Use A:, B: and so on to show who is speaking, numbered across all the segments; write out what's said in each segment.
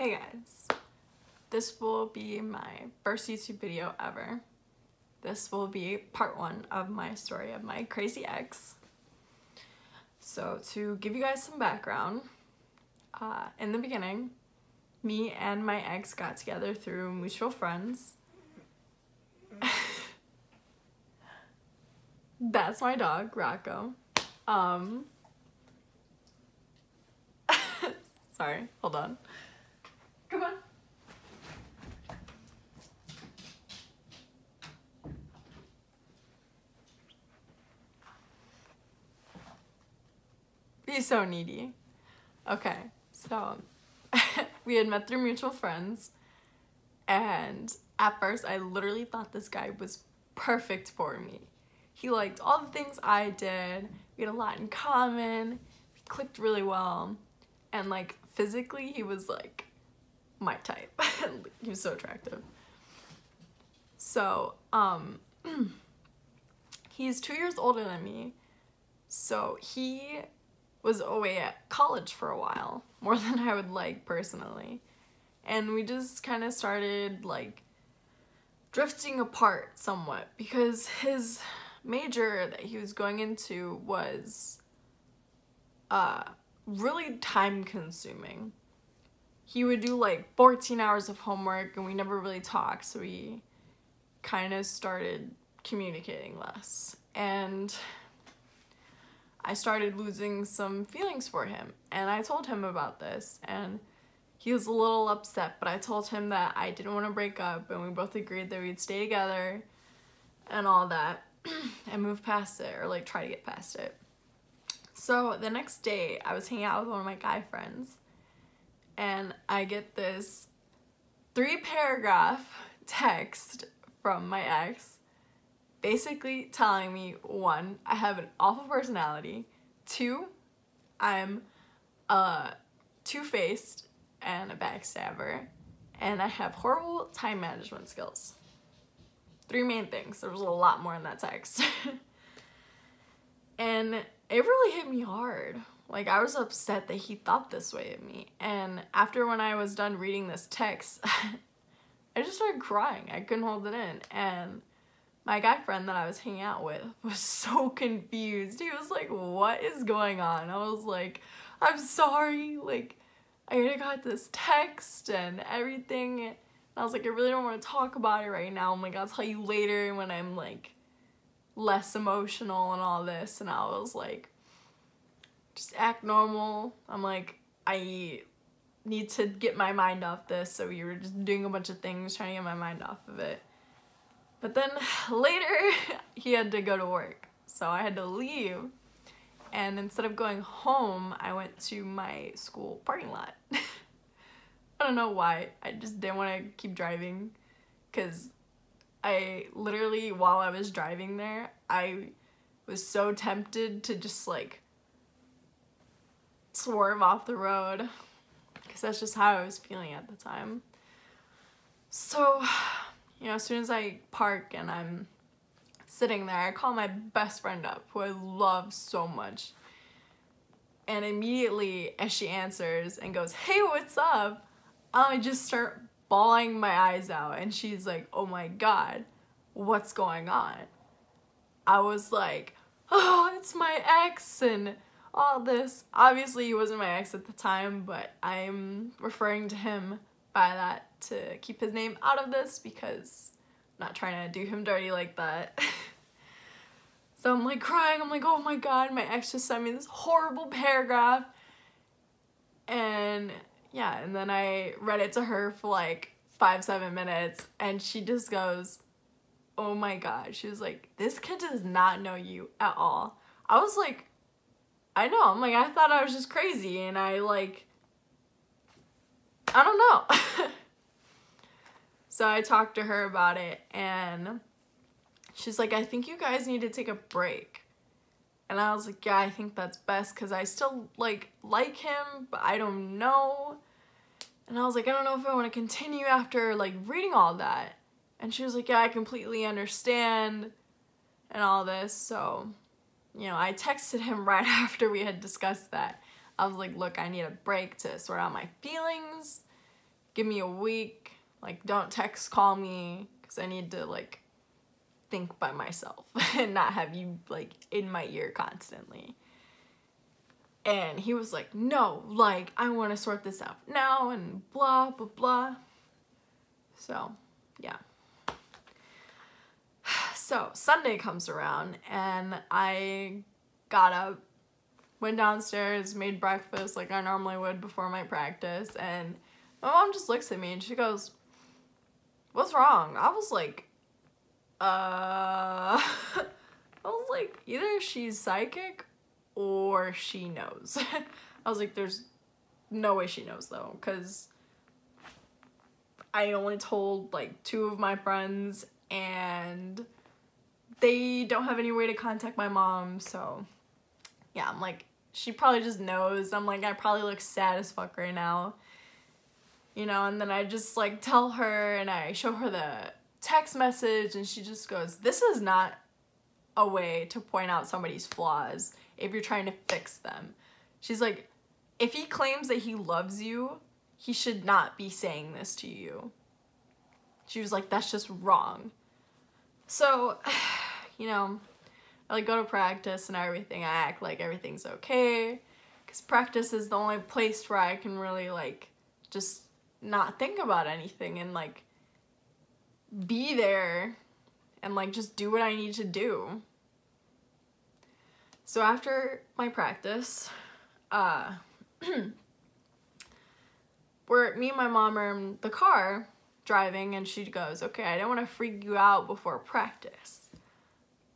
A: Hey guys, this will be my first YouTube video ever. This will be part 1 of my story of my crazy ex. So to give you guys some background, in the beginning, me and my ex got together through mutual friends. That's my dog, Rocco. Sorry, hold on. Come on. He's so needy. Okay, so we had met through mutual friends, and at first I literally thought this guy was perfect for me. He liked all the things I did, we had a lot in common, we clicked really well, and like physically he was like my type. He was so attractive. So he's 2 years older than me, so he was away at college for a while, more than I would like personally, and we just kind of started like drifting apart somewhat because his major that he was going into was really time consuming. He would do like 14 hours of homework and we never really talked, so we kind of started communicating less, and I started losing some feelings for him, and I told him about this, and he was a little upset, but I told him that I didn't want to break up, and we both agreed that we'd stay together and all that and move past it, or like try to get past it. So the next day I was hanging out with one of my guy friends, and I get this 3-paragraph text from my ex basically telling me, 1, I have an awful personality, 2, I'm two-faced and a backstabber, and I have horrible time management skills. 3 main things. There was a lot more in that text. And it really hit me hard. Like, I was upset that he thought this way of me. And after when I was done reading this text, I just started crying. I couldn't hold it in. And my guy friend that I was hanging out with was so confused. He was like, what is going on? I was like, I'm sorry. Like, I got this text and everything. And I was like, I really don't want to talk about it right now. I'm like, I'll tell you later when I'm like less emotional and all this. And I was like, just act normal. I'm like, I need to get my mind off this. So we were just doing a bunch of things, trying to get my mind off of it. But then later, he had to go to work, so I had to leave, and instead of going home, I went to my school parking lot. I don't know why, I just didn't want to keep driving, because I literally, while I was driving there, I was so tempted to just like swerve off the road, because that's just how I was feeling at the time. So, you know, as soon as I park and I'm sitting there, I call my best friend up, who I love so much. And immediately, as she answers and goes, hey, what's up? I just start bawling my eyes out. And she's like, oh my God, what's going on? I was like, oh, it's my ex and all this. Obviously, he wasn't my ex at the time, but I'm referring to him by that to keep his name out of this because I'm not trying to do him dirty like that. So I'm like crying, I'm like, oh my God, my ex just sent me this horrible paragraph. And yeah, and then I read it to her for like 5-7 minutes, and she just goes, oh my God. She was like, this kid does not know you at all. I was like, I know, I'm like, I thought I was just crazy, and I don't know. So I talked to her about it, and she's like, I think you guys need to take a break. And I was like, yeah, I think that's best, because I still like him, but I don't know. And I was like, I don't know if I want to continue after like reading all that. And she was like, yeah, I completely understand and all this. So, you know, I texted him right after we had discussed that. I was like, look, I need a break to sort out my feelings, give me a week. Like, don't text, call me, because I need to, like, think by myself and not have you, like, in my ear constantly. And he was like, no, like, I want to sort this out now, and blah, blah, blah. So, yeah. So, Sunday comes around, and I got up, went downstairs, made breakfast like I normally would before my practice, and my mom just looks at me, and she goes, what's wrong? I was like, I was like, either she's psychic or she knows. I was like, there's no way she knows, though, because I only told, like, 2 of my friends, and they don't have any way to contact my mom, so, yeah, I'm like, she probably just knows. I'm like, I probably look sad as fuck right now, you know, and then I just, like, tell her, and I show her the text message, and she just goes, this is not a way to point out somebody's flaws if you're trying to fix them. She's like, if he claims that he loves you, he should not be saying this to you. She was like, that's just wrong. So, you know, I, like, go to practice and everything. I act like everything's okay, because practice is the only place where I can really, like, just not think about anything and, like, be there and, like, just do what I need to do. So after my practice, me and my mom are in the car driving, and she goes, okay, I don't want to freak you out before practice,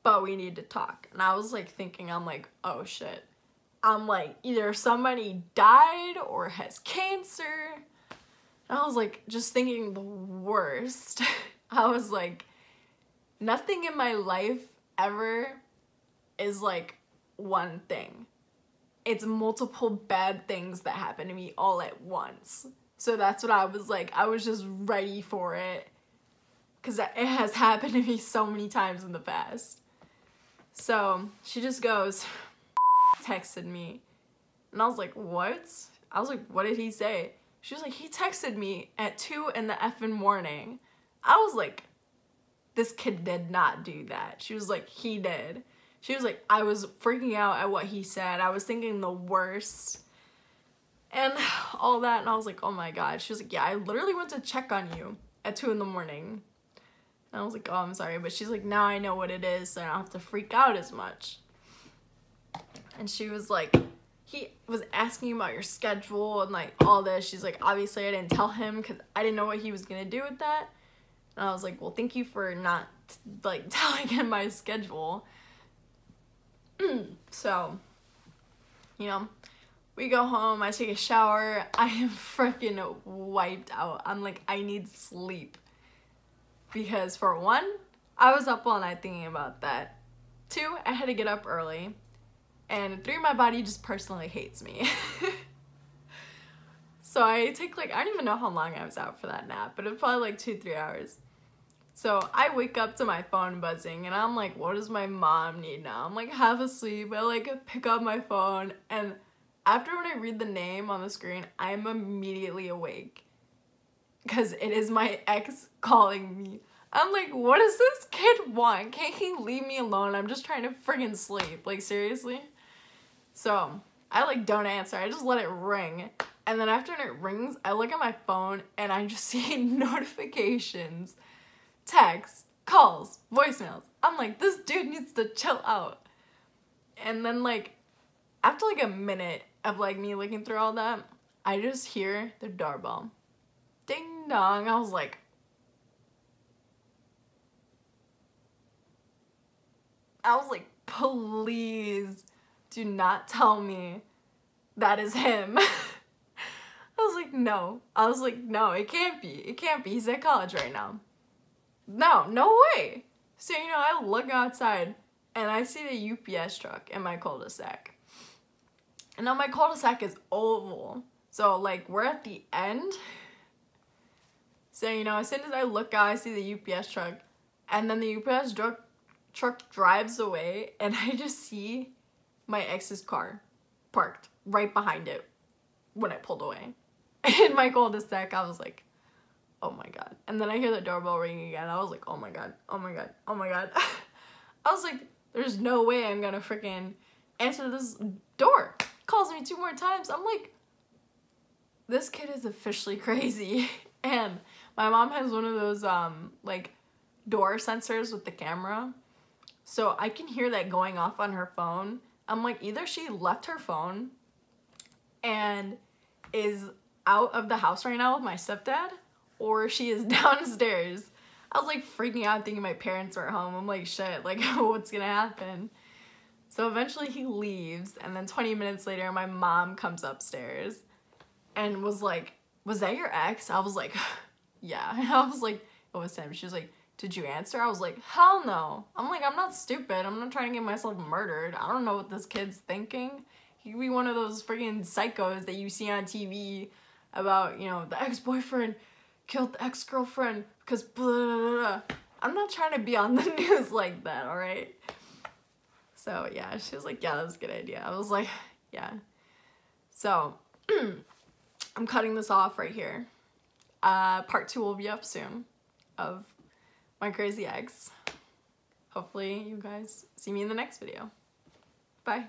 A: but we need to talk. And I was, like, thinking, I'm like, oh shit. I'm like, either somebody died or has cancer. And I was, like, just thinking the worst. I was like, nothing in my life ever is, like, one thing. It's multiple bad things that happen to me all at once. So that's what I was like. I was just ready for it, because it has happened to me so many times in the past. So she just goes, texted me. And I was like, what? I was like, what did he say? She was like, he texted me at 2 in the effing morning. I was like, this kid did not do that. She was like, he did. She was like, I was freaking out at what he said. I was thinking the worst. And all that. And I was like, oh my God. She was like, yeah, I literally went to check on you at 2 in the morning. And I was like, oh, I'm sorry. But she's like, now I know what it is, so I don't have to freak out as much. And she was like, he was asking about your schedule and, like, all this. She's like, obviously I didn't tell him because I didn't know what he was going to do with that. And I was like, well, thank you for not, like, telling him my schedule. So, you know, we go home, I take a shower, I am freaking wiped out. I'm like, I need sleep. Because for 1, I was up all night thinking about that. 2, I had to get up early. And 3, my body just personally hates me. So I take, like, I don't even know how long I was out for that nap, but it was probably like 2-3 hours. So I wake up to my phone buzzing, and I'm like, what does my mom need now? I'm like half asleep. I, like, pick up my phone, and after when I read the name on the screen, I'm immediately awake. Because it is my ex calling me. I'm like, what does this kid want? Can't he leave me alone? I'm just trying to friggin' sleep. Like, seriously? So I, like, don't answer. I just let it ring. And then after it rings, I look at my phone, and I just see notifications. Texts, calls, voicemails. I'm like, this dude needs to chill out. And then, like, after, like, a minute of, like, me looking through all that, I just hear the doorbell. Ding dong. I was like, please do not tell me that is him. I was like, no. I was like, no, it can't be. It can't be. He's at college right now. No way. So, you know, I look outside and I see the UPS truck in my cul-de-sac. And now my cul-de-sac is oval. So, like, we're at the end. So, you know, as soon as I look out, I see the UPS truck. And then the UPS truck drives away. And I just see my ex's car parked right behind it when it pulled away. in my cul-de-sac. I was like, oh my god. And then I hear the doorbell ringing again. I was like, oh my god, oh my god, oh my god. I was like, there's no way I'm gonna freaking answer this door. Calls me 2 more times. I'm like, this kid is officially crazy. And my mom has one of those like door sensors with the camera, so I can hear that going off on her phone. I'm like, either she left her phone and is out of the house right now with my stepdad, or she is downstairs. I was like freaking out thinking my parents were at home. I'm like, shit, like what's gonna happen? So eventually he leaves, and then 20 minutes later my mom comes upstairs and was like, was that your ex? I was like, yeah. I was like, it was him. She was like, did you answer? I was like, hell no. I'm like, I'm not stupid. I'm not trying to get myself murdered. I don't know what this kid's thinking. He could be one of those freaking psychos that you see on TV about, you know, the ex-boyfriend killed the ex-girlfriend because blah, blah, blah, blah. I'm not trying to be on the news like that, alright? So, yeah, she was like, yeah, that was a good idea. I was like, yeah. So, I'm cutting this off right here. Part 2 will be up soon of my crazy ex. Hopefully you guys see me in the next video. Bye.